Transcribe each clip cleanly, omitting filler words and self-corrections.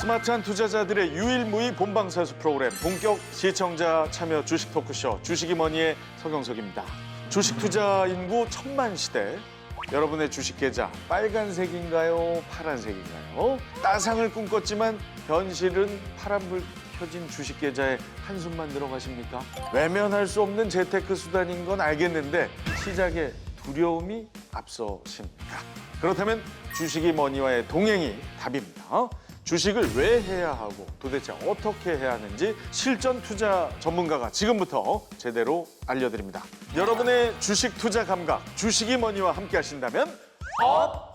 스마트한 투자자들의 유일무이 본방사수 프로그램 본격 시청자 참여 주식 토크쇼 주식이 머니의 서경석입니다. 주식 투자 인구 1000만 시대. 여러분의 주식 계좌 빨간색인가요? 파란색인가요? 따상을 꿈꿨지만 현실은 파란불 켜진 주식 계좌에 한숨만 들어가십니까? 외면할 수 없는 재테크 수단인 건 알겠는데 시작에 두려움이 앞서십니까? 그렇다면 주식이 머니와의 동행이 답입니다. 주식을 왜 해야 하고 도대체 어떻게 해야 하는지 실전 투자 전문가가 지금부터 제대로 알려드립니다. 여러분의 주식 투자 감각, 주식이 머니와 함께 하신다면 업!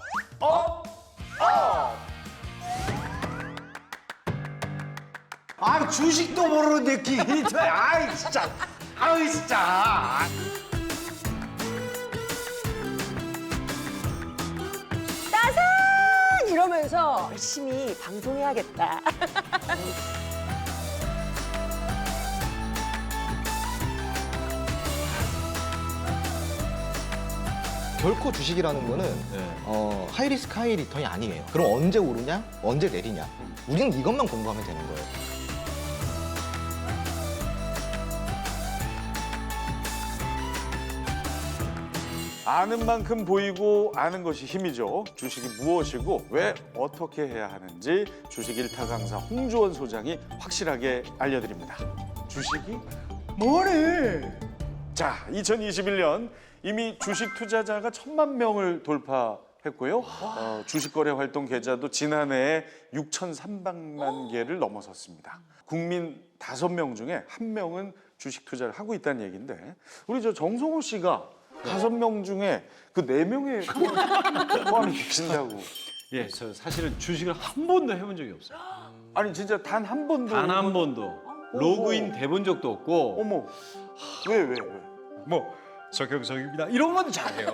아, 주식도 모르는데 기분이 좋아. 아이 진짜. 아이 진짜. 따산! 이러면서 열심히 방송해야겠다. 결코 주식이라는 거는 하이리스크 하이리턴이 아니에요. 그럼 언제 오르냐? 언제 내리냐? 우리는 이것만 공부하면 되는 거예요. 아는 만큼 보이고 아는 것이 힘이죠. 주식이 무엇이고 왜 어떻게 해야 하는지 주식 1타 강사 홍주원 소장이 확실하게 알려드립니다. 주식이 뭐래? 자, 2021년 이미 주식 투자자가 1000만 명을 돌파했고요. 주식 거래 활동 계좌도 지난해에 6,300만 개를 넘어섰습니다. 국민 5명 중에 1명은 주식 투자를 하고 있다는 얘기인데 우리 저 정성호 씨가 5명 중에 그 4명에 포함이 되신다고. 예, 저 사실은 주식을 한 번도 해본 적이 없어요. 아니 진짜 단 한 번도. 단 한 번도 로그인 돼본 적도 없고. 어머. 왜? 뭐 서경석입니다. 이런 건 잘해요.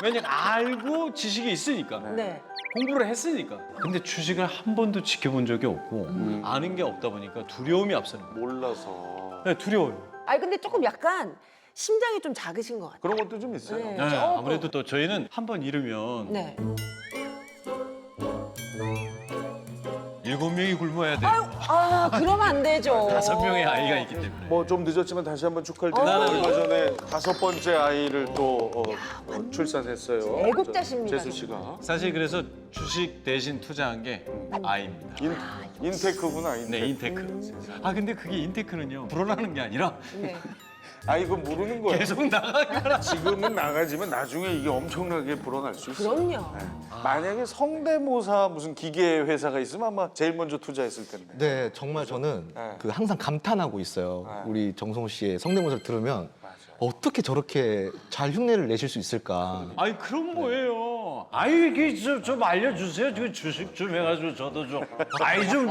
왜냐면 알고 지식이 있으니까. 네. 공부를 했으니까. 근데 주식을 한 번도 지켜본 적이 없고 아는 게 없다 보니까 두려움이 앞서는 거예요. 몰라서. 네, 두려워요. 아니 근데 조금 약간 심장이 좀 작으신 것 같아요. 그런 것도 좀 있어요. 네. 네, 아무래도 또 저희는 한 번 잃으면 네. 7명이 굶어야 돼요. 아, 그러면 안 되죠. 5명의 아이가 있기 때문에. 뭐 좀 늦었지만 다시 한번 축하할 텐데 얼마 전에 5번째 아이를 또 출산했어요. 애국자십니다, 재수 씨가. 사실 그래서 주식 대신 투자한 게 아이입니다. 인테크구나, 인테크. 네, 인테크. 아 근데 그게 인테크는요 불어나는 게 아니라 네. 아, 이거 모르는 거야. 계속 나가니까. 지금은 나가지만 나중에 이게 엄청나게 불어날 수 있어요. 그럼요. 만약에 성대모사 무슨 기계 회사가 있으면 아마 제일 먼저 투자했을 텐데. 네, 정말 저는 네. 그 항상 감탄하고 있어요. 네. 우리 정성호 씨의 성대모사를 들으면 어떻게 저렇게 잘 흉내를 내실 수 있을까? 아니 그럼 뭐예요? 아이 이게 좀 알려주세요. 그 주식 좀 해가지고 저도 좀 아이 좀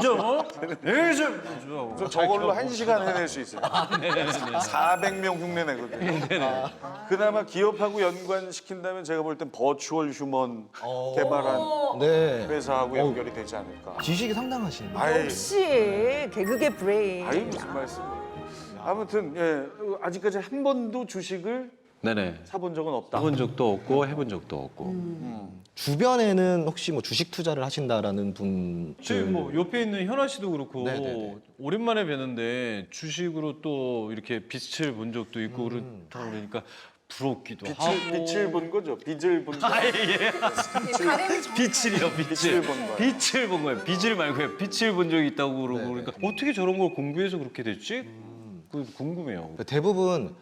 저걸로 1시간 해낼 수 있어요. 네네네. 400명 흉내 내거든요. 그나마 기업하고 연관시킨다면 제가 볼 땐 버추얼 휴먼 개발한 네, 회사하고 연결이 되지 않을까. 지식이 상당하시네요. 아이, 역시 개그의 브레인. 아이 무슨 말씀이에요. 아무튼 예, 아직까지 한 번도 주식을 네네. 사본 적은 없다. 해본 적도 없고 해본 적도 없고. 주변에는 혹시 뭐 주식 투자를 하신다라는 지금 분들 뭐 옆에 있는 현아 씨도 그렇고 네네네. 오랜만에 뵀는데 주식으로 또 이렇게 빛을 본 적도 있고 그렇다 그러니까 부럽기도 하고. 빛을 본 거죠. 빚을 본 거. 아, 예. 빛을이요, 빛을. 본 거예요. 빛을 본 거예요. 빛을 말고요. 빛을 본 적이 있다고 그러고 그러니까 어떻게 저런 걸 공부해서 그렇게 됐지? 그 궁금해요. 대부분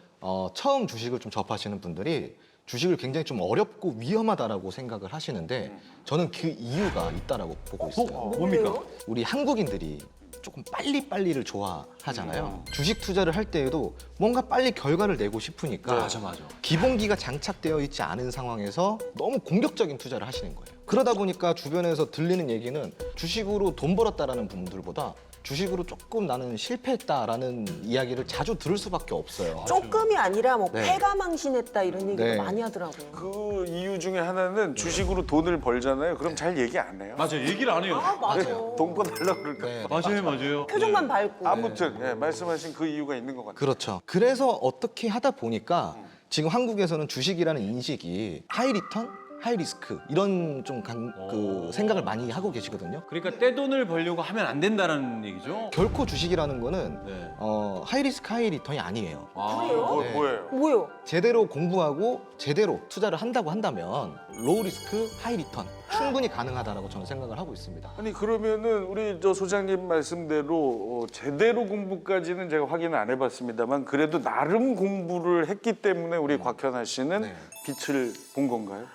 처음 주식을 좀 접하시는 분들이 주식을 굉장히 좀 어렵고 위험하다라고 생각을 하시는데 저는 그 이유가 있다라고 보고 있어요. 뭡니까? 우리 한국인들이 조금 빨리빨리를 좋아하잖아요. 주식 투자를 할 때에도 뭔가 빨리 결과를 내고 싶으니까 맞아. 기본기가 장착되어 있지 않은 상황에서 너무 공격적인 투자를 하시는 거예요. 그러다 보니까 주변에서 들리는 얘기는 주식으로 돈 벌었다라는 분들보다 주식으로 조금 나는 실패했다라는 이야기를 자주 들을 수밖에 없어요. 조금이 아니라 뭐 네. 패가망신했다 이런 얘기도 네. 많이 하더라고요. 그 이유 중에 하나는 주식으로 돈을 벌잖아요. 그럼 잘 얘기 안 해요. 맞아, 얘기를 안 해요. 맞아. 돈 꺼달라고 그럴까. 네. 맞아요. 표정만 밝고. 아무튼 예, 말씀하신 그 이유가 있는 것 같아요. 그렇죠. 그래서 어떻게 하다 보니까 지금 한국에서는 주식이라는 인식이 하이 리턴, 하이 리스크 이런 좀 그 생각을 많이 하고 계시거든요. 그러니까 떼돈을 벌려고 하면 안 된다는 얘기죠? 결코 주식이라는 거는 네. 하이 리스크 하이 리턴이 아니에요. 그래요? 네. 뭐예요? 뭐요? 제대로 공부하고 제대로 투자를 한다고 한다면 로우 리스크 하이 리턴 충분히 가능하다라고 저는 생각을 하고 있습니다. 아니 그러면은 우리 저 소장님 말씀대로 제대로 공부까지는 제가 확인을 안 해봤습니다만 그래도 나름 공부를 했기 때문에 우리 곽현아 씨는 네. 빛을 본 건가요?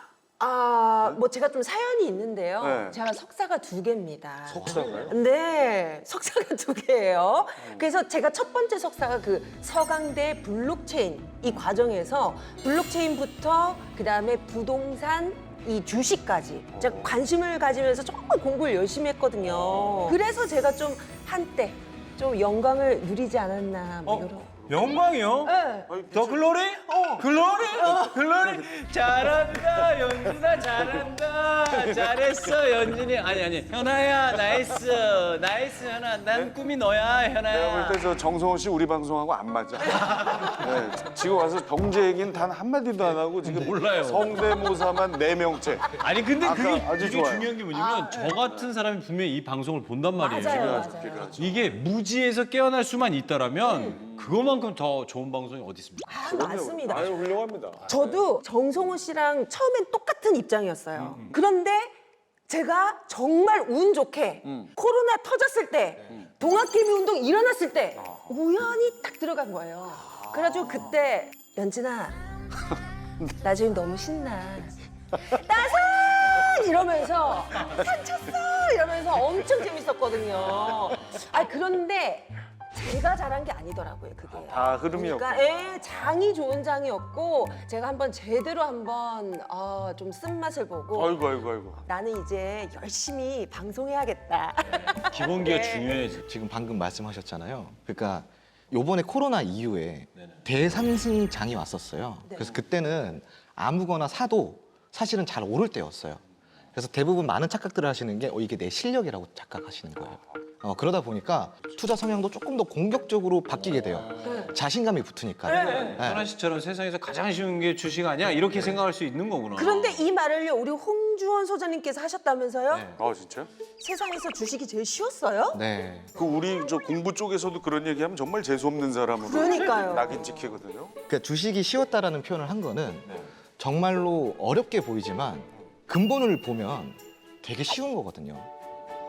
뭐 제가 좀 사연이 있는데요. 네. 제가 석사가 2개입니다. 석사가요? 네, 석사가 2개예요. 그래서 제가 첫 번째 석사가 그 서강대 블록체인 이 과정에서 블록체인부터 그다음에 부동산 이 주식까지 제가 관심을 가지면서 정말 공부를 열심히 했거든요. 그래서 제가 좀 한때 좀 영광을 누리지 않았나 뭐 이런. 영광이요? 네. 더 글로리? 글로리? 글로리? 잘한다 연준아 잘한다 잘했어 연준이 아니 현아야 나이스 현아 난 꿈이 너야 내가 현아야 볼 때 저 정성호 씨 우리 방송하고 안 맞아. 네, 지금 와서 경제 얘기는 단 한마디도 안 하고 지금 몰라요. 성대모사만 4명째. 아니 근데 아까 그게 아주 되게 좋아요. 중요한 게 뭐냐면 저 같은 사람이 분명히 이 방송을 본단 말이에요. 맞아요, 필요하죠, 필요하죠. 이게 무지에서 깨어날 수만 있다라면 그거만큼 더 좋은 방송이 어디 있습니까? 맞습니다. 아유 훌륭합니다. 저도 정성호 씨랑 처음엔 똑같은 입장이었어요. 그런데 제가 정말 운 좋게 코로나 터졌을 때 동학개미 운동 일어났을 때 우연히 딱 들어간 거예요. 그래가지고 그때 연진아 나 지금 너무 신나. 따산 이러면서 산쳤어 이러면서 엄청 재밌었거든요. 아 그런데 제가 잘한 게 아니더라고요 그게. 다 흐름이었고. 그러니까 장이 좋은 장이었고 제가 한번 제대로 한번 좀 쓴맛을 보고 아이고. 나는 이제 열심히 방송해야겠다. 기본기가 네. 중요해지. 지금 방금 말씀하셨잖아요. 그러니까 요번에 코로나 이후에 대상승장이 왔었어요. 네. 그래서 그때는 아무거나 사도 사실은 잘 오를 때였어요. 그래서 대부분 많은 착각들을 하시는 게 이게 내 실력이라고 착각하시는 거예요. 그러다 보니까 투자 성향도 조금 더 공격적으로 바뀌게 돼요. 자신감이 붙으니까요. 네. 현아 씨처럼 세상에서 가장 쉬운 게 주식 아니야? 이렇게 생각할 수 있는 거구나. 그런데 이 말을요 우리 홍주원 소장님께서 하셨다면서요? 네. 아 진짜? 세상에서 주식이 제일 쉬웠어요? 네. 그 우리 저 공부 쪽에서도 그런 얘기하면 정말 재수 없는 사람으로 그러니까요. 낙인 찍히거든요. 그러니까 주식이 쉬웠다라는 표현을 한 거는 정말로 어렵게 보이지만 근본을 보면 되게 쉬운 거거든요.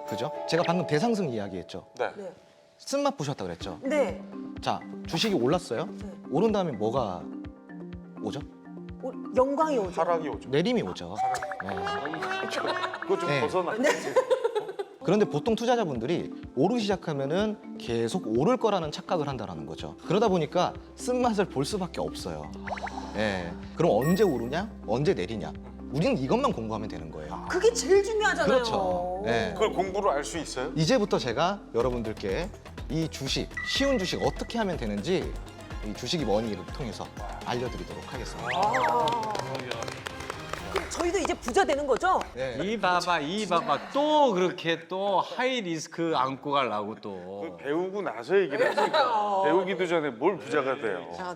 그죠? 제가 방금 대상승 이야기했죠. 네. 네. 쓴맛 보셨다 그랬죠. 네. 자, 주식이 올랐어요. 오른 다음에 뭐가 오죠? 영광이 오죠. 하락이 오죠. 내림이 오죠. 네. 그거 좀 네. 벗어나. 그런데 보통 투자자분들이 오르기 시작하면은 계속 오를 거라는 착각을 한다는 거죠. 그러다 보니까 쓴맛을 볼 수밖에 없어요. 예. 그럼 언제 오르냐? 언제 내리냐? 우리는 이것만 공부하면 되는 거예요. 그게 제일 중요하잖아요. 그렇죠. 네. 그걸 공부로 알 수 있어요? 이제부터 제가 여러분들께 이 주식, 쉬운 주식 어떻게 하면 되는지 이 주식이 머니를 통해서 알려드리도록 하겠습니다. 그럼 저희도 이제 부자 되는 거죠? 네. 이 봐봐 또 그렇게 또 하이 리스크 안고 가려고 또. 배우고 나서 얘기를 하니까 배우기도 전에 뭘 부자가 돼요. 자,